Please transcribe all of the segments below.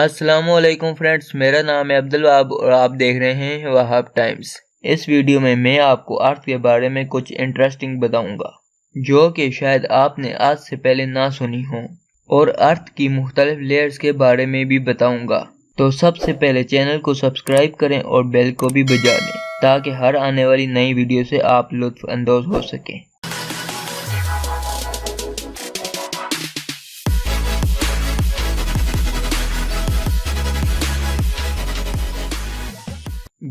السلام علیکم فرینڈز، میرا نام ہے عبدالوہاب اور آپ دیکھ رہے ہیں وہاب ٹائمز۔ اس ویڈیو میں آپ کو ارتھ کے بارے میں کچھ انٹرسٹنگ بتاؤں گا جو کہ شاید آپ نے آج سے پہلے نہ سنی ہوں، اور ارتھ کی مختلف لیئرز کے بارے میں بھی بتاؤں گا۔ تو سب سے پہلے چینل کو سبسکرائب کریں اور بیل کو بھی بجا دیں تاکہ ہر آنے والی نئی ویڈیو سے آپ لطف اندوز ہو سکیں۔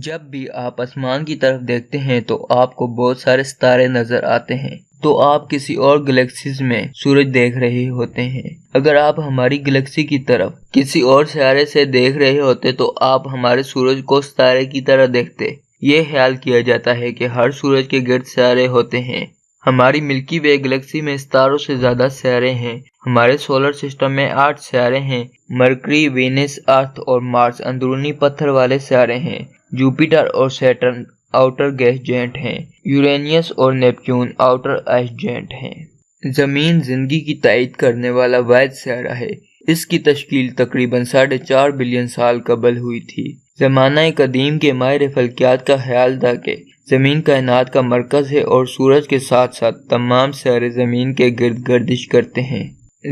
جب بھی آپ آسمان کی طرف دیکھتے ہیں تو آپ کو بہت سارے ستارے نظر آتے ہیں، تو آپ کسی اور گلیکسیز میں سورج دیکھ رہے ہوتے ہیں۔ اگر آپ ہماری گلیکسی کی طرف کسی اور سیارے سے دیکھ رہے ہوتے تو آپ ہمارے سورج کو ستارے کی طرح دیکھتے۔ یہ خیال کیا جاتا ہے کہ ہر سورج کے گرد سیارے ہوتے ہیں۔ ہماری ملکی وے گلیکسی میں ستاروں سے زیادہ سیارے ہیں۔ ہمارے سولر سسٹم میں 8 سیارے ہیں۔ مرکری، وینس، ارتھ اور مارس اندرونی پتھر والے سیارے ہیں۔ جوپیٹر اور سیٹرن آؤٹر گیس جینٹ ہیں۔ یورینس اور نیپچون آؤٹر آئس جینٹ ہیں۔ زمین زندگی کی تائید کرنے والا واحد سیارہ ہے۔ اس کی تشکیل تقریباً 4.5 بلین سال قبل ہوئی تھی۔ زمانہ قدیم کے ماہر فلکیات کا خیال تھا کہ زمین کائنات کا مرکز ہے اور سورج کے ساتھ ساتھ تمام سیارے زمین کے گرد گردش کرتے ہیں۔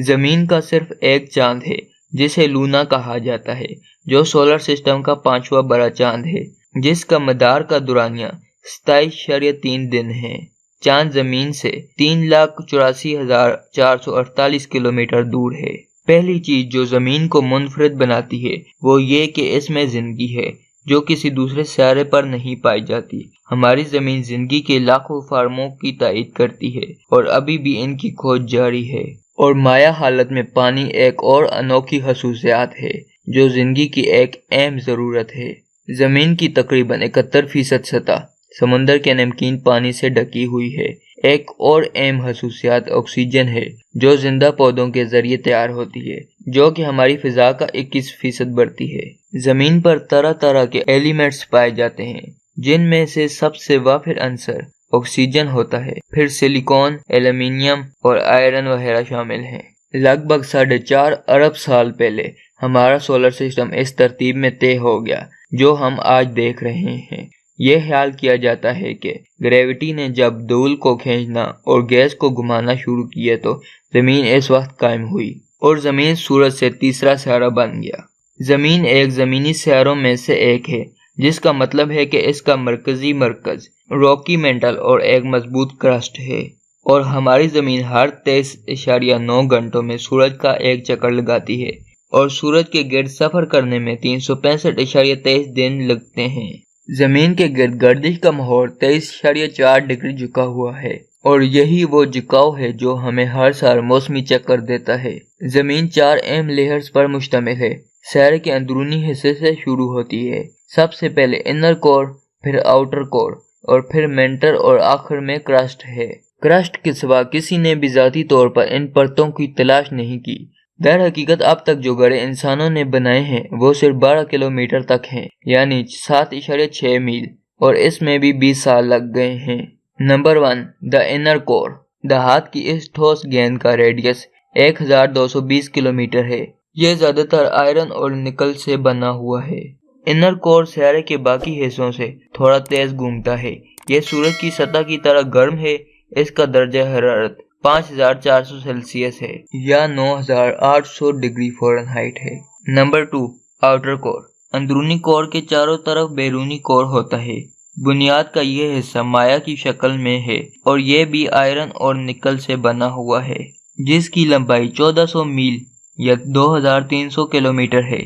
زمین کا صرف ایک چاند ہے جسے لونا کہا جاتا ہے، جو سولر سسٹم کا 5واں بڑا چاند ہے، جس کا مدار کا دورانیہ 27.3 دن ہے۔ چاند زمین سے 3,84,448 کلومیٹر دور ہے۔ پہلی چیز جو زمین کو منفرد بناتی ہے وہ یہ کہ اس میں زندگی ہے جو کسی دوسرے سیارے پر نہیں پائی جاتی۔ ہماری زمین زندگی کے لاکھوں فارموں کی تائید کرتی ہے اور ابھی بھی ان کی کھوج جاری ہے۔ اور مائع حالت میں پانی ایک اور انوکھی خصوصیات ہے جو زندگی کی ایک اہم ضرورت ہے۔ زمین کی تقریباً 71% سطح سمندر کے نمکین پانی سے ڈھکی ہوئی ہے۔ ایک اور اہم خصوصیات آکسیجن ہے جو زندہ پودوں کے ذریعے تیار ہوتی ہے، جو کہ ہماری فضا کا 21% بڑھتی ہے۔ زمین پر طرح طرح کے ایلیمنٹس پائے جاتے ہیں، جن میں سے سب سے وافر عنصر آکسیجن ہوتا ہے، پھر سلیکون، ایلومینیم اور آئرن وغیرہ شامل ہیں۔ لگ بھگ 4.5 ارب سال پہلے ہمارا سولر سسٹم اس ترتیب میں طے ہو گیا جو ہم آج دیکھ رہے ہیں۔ یہ خیال کیا جاتا ہے کہ گریوٹی نے جب دھول کو کھینچنا اور گیس کو گھمانا شروع کیا تو زمین اس وقت قائم ہوئی اور زمین سورج سے تیسرا سیارہ بن گیا۔ زمین ایک زمینی سیاروں میں سے ایک ہے، جس کا مطلب ہے کہ اس کا مرکزی مرکز راکی مینٹل اور ایک مضبوط کرسٹ ہے، اور ہماری زمین ہر 23.9 گھنٹوں میں سورج کا ایک چکر لگاتی ہے اور سورج کے گرد سفر کرنے میں 365.23 دن لگتے ہیں۔ زمین کے گرد گردش کا محور 23.4 ڈگری جھکا ہوا ہے، اور یہی وہ جھکاؤ ہے جو ہمیں ہر سال موسمی چکر دیتا ہے۔ زمین 4 اہم لیئرز پر مشتمل ہے۔ سیارے کے اندرونی حصے سے شروع ہوتی ہے، سب سے پہلے انر کور، پھر آؤٹر کور، اور پھر مینٹل اور آخر میں کرسٹ ہے۔ کرسٹ کے سوا کسی نے بھی ذاتی طور پر ان پرتوں کی تلاش نہیں کی۔ در حقیقت اب تک جو گڑھے انسانوں نے بنائے ہیں وہ صرف 12 کلومیٹر تک ہیں، یعنی 7.6 میل، اور اس میں بھی 20 سال لگ گئے ہیں۔ نمبر 1، دا انر کور۔ دھات کی اس ٹھوس گیند کا ریڈیس 1220 کلومیٹر ہے۔ یہ زیادہ تر آئرن اور نکل سے بنا ہوا ہے۔ انر کور سیارے کے باقی حصوں سے تھوڑا تیز گھومتا ہے۔ یہ سورج کی سطح کی طرح گرم ہے۔ اس کا درجہ حرارت 5400 سیلسیس ہے یا 9800 ڈگری فارنہائٹ ہے۔ نمبر 2، آؤٹر کور۔ اندرونی کور کے چاروں طرف بیرونی کور ہوتا ہے۔ بنیاد کا یہ حصہ مائع کی شکل میں ہے اور یہ بھی آئرن اور نکل سے بنا ہوا ہے، جس کی لمبائی 1400 میل یا 2300 کلومیٹر ہے۔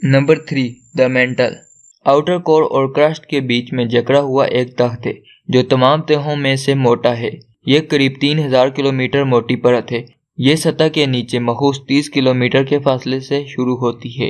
Number 3، the mental. آؤٹر کور اور کرسٹ کے بیچ میں جکڑا ہوا ایک تخت ہے جو تمام تہوں میں سے موٹا ہے۔ یہ قریب 3000 کلومیٹر موٹی پرت ہے۔ یہ سطح کے نیچے محض 30 کلومیٹر کے فاصلے سے شروع ہوتی ہے۔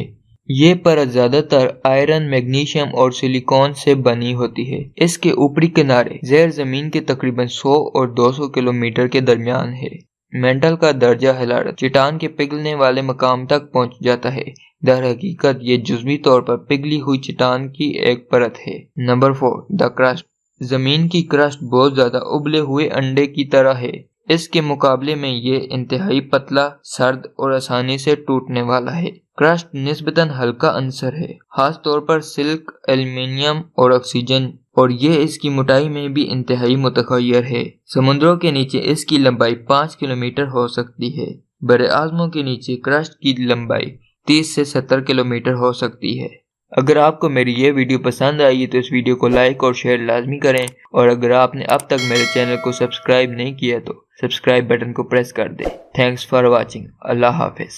یہ پرت زیادہ تر آئرن، میگنیشیم اور سلیکون سے بنی ہوتی ہے۔ اس کے اوپری کنارے زیر زمین کے تقریباً 100 اور 200 کلومیٹر کے درمیان ہے۔ مینٹل کا درجہ حرارت چٹان کے پگھلنے والے مقام تک پہنچ جاتا ہے۔ در حقیقت یہ جزوی طور پر پگھلی ہوئی چٹان کی ایک پرت ہے۔ نمبر 4، دا کرسٹ۔ زمین کی کرسٹ بہت زیادہ ابلے ہوئے انڈے کی طرح ہے۔ اس کے مقابلے میں یہ انتہائی پتلا، سرد اور آسانی سے ٹوٹنے والا ہے۔ کرسٹ نسبتاً ہلکا عنصر ہے، خاص طور پر سلک، ایلومینیم اور آکسیجن، اور یہ اس کی موٹائی میں بھی انتہائی متغیر ہے۔ سمندروں کے نیچے اس کی لمبائی 5 کلومیٹر ہو سکتی ہے۔ براعظموں کے نیچے کرسٹ کی لمبائی 30 سے 70 کلومیٹر ہو سکتی ہے۔ اگر آپ کو میری یہ ویڈیو پسند آئی تو اس ویڈیو کو لائک اور شیئر لازمی کریں، اور اگر آپ نے اب تک میرے چینل کو سبسکرائب نہیں کیا تو سبسکرائب بٹن کو پریس کر دیں۔ Thanks for watching. اللہ حافظ۔